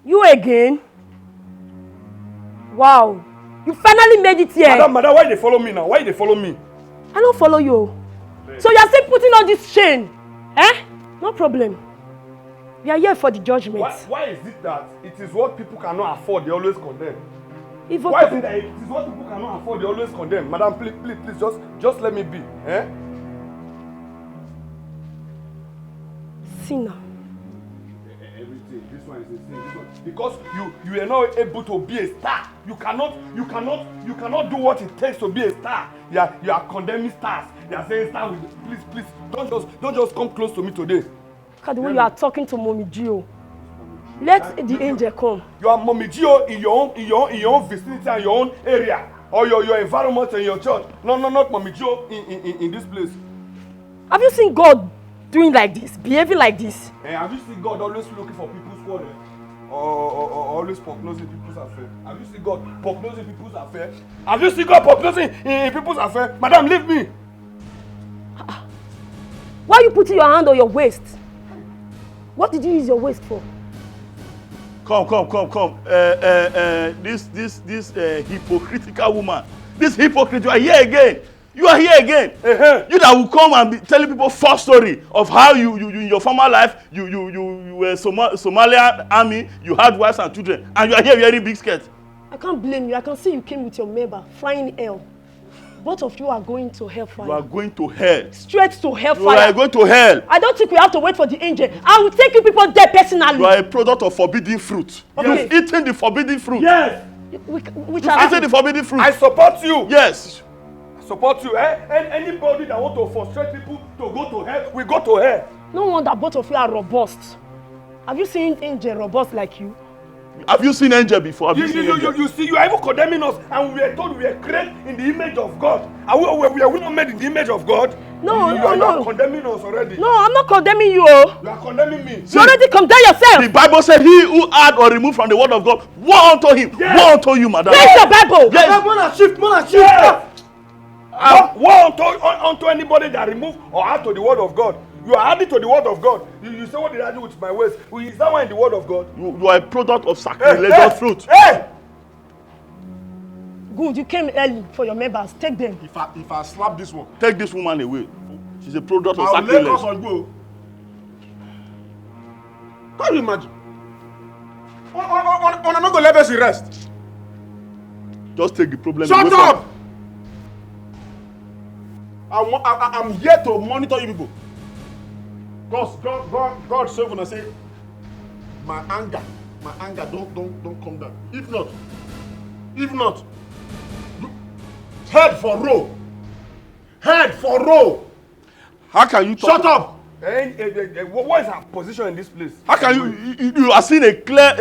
You again? Wow. You finally made it here. Madam, why they follow me now? Why they follow me? I don't follow you. So you are still putting on this chain? Eh? No problem. We are here for the judgment. Why is it that it is what people cannot afford, they always condemn? Why is it that it is what people cannot afford, they always condemn? Madam, please, just let me be. Eh? Sinner. Everything. This one is a sin. This one. Because you are not able to be a star. You cannot do what it takes to be a star. You are condemning stars. You are saying star with please, don't just come close to me today. Look at the way you are talking to Mommy Gio. Let the angel come. You are Mommy Gio in your own vicinity and your own area, or your environment and your church. No, not Mommy Gio in this place. Have you seen God doing like this, behaving like this? Have you seen God always looking for people's quarrel? Or always prognosing people's affairs? Have you seen God prognosing people's affairs? Have you seen God prognosing in people's affairs? Madam, leave me. Why are you putting your hand on your waist? What did you use your waist for? Come. This hypocritical woman. This hypocrite, you are here again. You are here again. You that will come and be telling people false story of how you in your former life you were Somalian army, you had wives and children, and you are here wearing big skirts. I can't blame you. I can see you came with your member flying hell. Both of you are going to hellfire. You are going to hell. Straight to hellfire. You are going to hell. I don't think we have to wait for the angel. I will take you people there personally. You are a product of forbidden fruit. Okay. You've eaten the forbidden fruit. Yes. Which You've eaten the forbidden fruit. I support you. Yes. Support you. And anybody that want to frustrate people to go to hell, we go to hell. No wonder both of you are robust. Have you seen angel robust like you? Have you seen angel before? You see, you are even condemning us, and we are told we are created in the image of God. Are we not made in the image of God? No. You are condemning us already. No, I'm not condemning you. You are condemning me. You already condemn yourself. The Bible said, "He who add or remove from the word of God, woe unto him." Yes. Woe unto you, madam. Where's the Bible? Yes. Mona shift. Yes. Woe unto anybody that remove or add to the word of God. You are adding to the word of God. You say, what did I do with my ways? Is that one in the word of God? You are a product of sacrilegious fruit. Hey! Good, you came early for your members. Take them. If I slap this one, take this woman away. She's a product of sacrilege. I'll let us sacrilege. go. Can you imagine? On another level, she rest. Just take the problem. Shut up! I'm here to monitor you people. God said when I say my anger don't come down. If not, head for row. How can you talk? Shut up! What is our position in this place? How can you are seeing a clear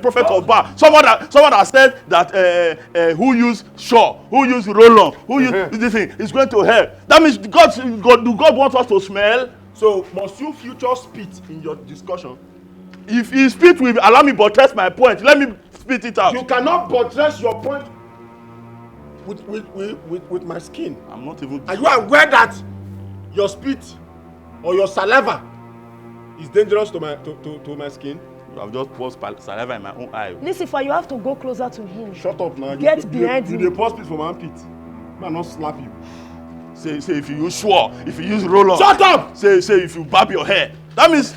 prophet of Baal? Someone that said that who use Shaw, who use Roland, who use this thing is going to hell. That means God wants us to smell. So must you future spit in your discussion? If he spit will allow me buttress my point, let me spit it out. You cannot buttress your point with my skin. I'm not even. Are you aware that your spit or your saliva is dangerous to my skin? I've just poured saliva in my own eye. Lucifer, you have to go closer to him. Shut up now. Get behind him. You dey pour spit for my armpit. Man, not slap you. Say if you use swore, if you use roll-on. Shut up! Say if you barb your hair. That means.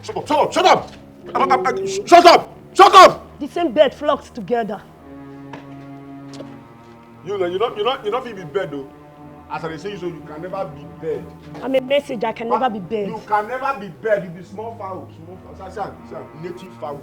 Shut up! Shut up! The same bed flocked together. You not be bed though. As I say you so you can never be bed. I'm a message. I can never be bed. You can never be bed. You be small fowl. Say native fowl.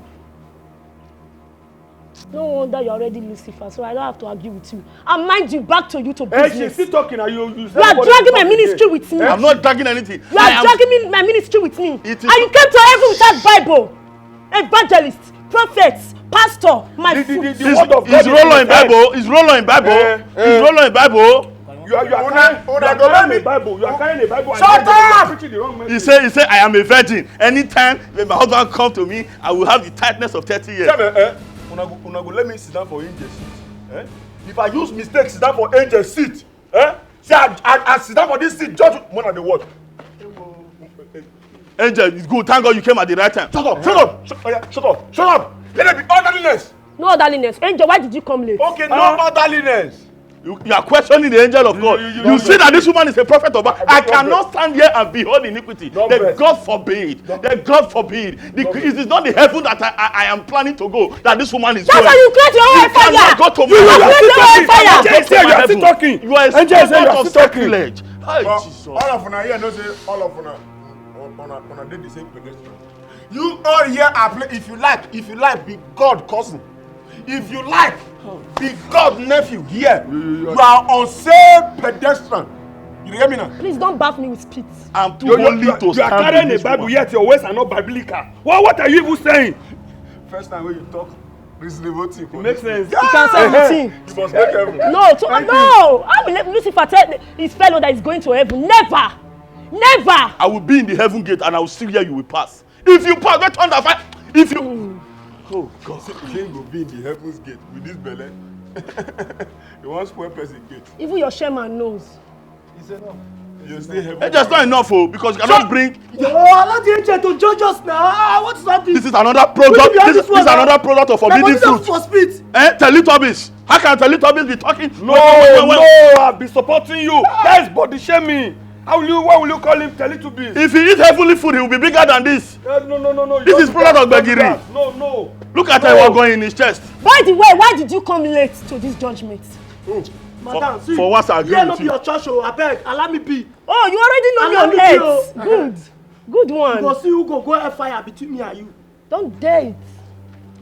No wonder you're already Lucifer, so I don't have to argue with you. And mind you, back to you to business. Hey, she's still talking. You are dragging my ministry with me. I'm not dragging anything. You are dragging my ministry with me. And you came to heaven without Bible. Evangelists, prophets, pastor, my foot. The word of God is Roland in Bible. Is Roland in Bible. Is Roland in Bible. carrying a Bible. You are carrying a Bible. Shut up! Preaching the wrong message. He say I am a virgin. Anytime when my husband come to me, I will have the tightness of 30 years. Una go let me sit down for angel seat. If I use mistake sit down for angel seat, say I sit down for this seat, judge more than the word. Angel, it's good. Thank God you came at the right time. Shut up! Shut up! Let there be orderliness. No orderliness. Angel, why did you come late? Okay, no orderliness. You are questioning the angel of God. You see that this woman is a prophet of God. I cannot stand here and behold iniquity. That God forbid. That God forbid. It is not the heaven that I am planning to go. That this woman is going. That's why you create your own fire. You go to You create your own fire. You are still talking. You are a student of sacrilege. All of una here know say all of una dey the same pedestrian. You all here are play. If you like, be God cousin. If you like, be God nephew here. You are on same pedestrian. You hear me now? Please don't bath me with spit. I'm too holy to stand. You are carrying a Bible yet your ways are not biblical. What are you even saying? First time when you talk reasonable thing. It makes sense. You can say everything. You must make heaven. No. How will Lucifer tell his fellow that he's going to heaven? Never. I will be in the heaven gate and I will still hear you will pass. If you pass, let thunder fire. If you Oh God. You say you go be in the heaven's gate with this belly. You want spoil person gate. Even your shaman knows. He said no. You stay heaven. It's just not enough, because you cannot bring. Allow the angel to judge us now. What is that? This is another product. This is another product of forbidden fruit. For speed. Teletubbies. How can Teletubbies be talking? No, I've been supporting you. That is body shaming. Why will you call him Teletubbies? If he eats heavenly food, he will be bigger than this. No. This is product of Begiri. No. Look at how we're going in his chest. By the way, why did you come late to this judgment? Madam, see. For once, I agree Here with not be you. your church, I beg. Allow me be. Oh, you already know Allow your me head. Good one. You go see who go air fire between me and you. Don't dare it.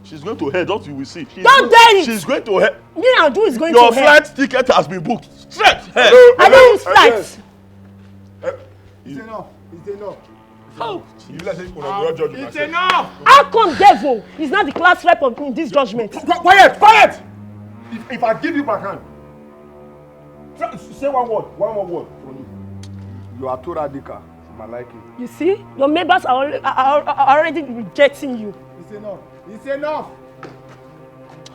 She's going to hell. Don't you will see. Don't dare it. She's going to hell. Me and you is going Your to hell. flight ticket has been booked. Straight hell. I don't use flights. It's enough. Oh. It's enough. How come devil is not the class rep in this judgment? Quiet. If I give you my hand, say one more word for me. You are too radical for my liking. You see, your members are already rejecting you. It's enough.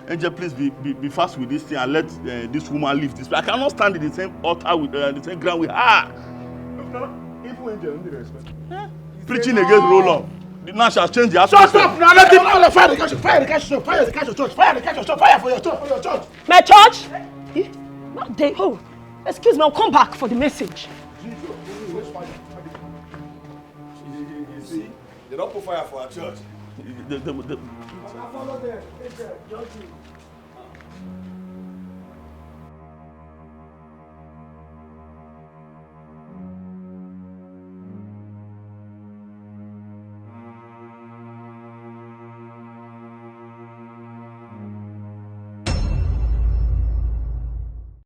Angel, please be fast with this thing and let this woman leave this. I cannot stand in the same altar with the same ground with her. Even angel don't respect. Preaching against roll on. Now she has changed the Shut atmosphere. up now! Let them all fire the church for your church. My church? Not they. Oh, excuse me, I'll come back for the message. You see, they don't put fire for our church. The- Follow them. Judge you.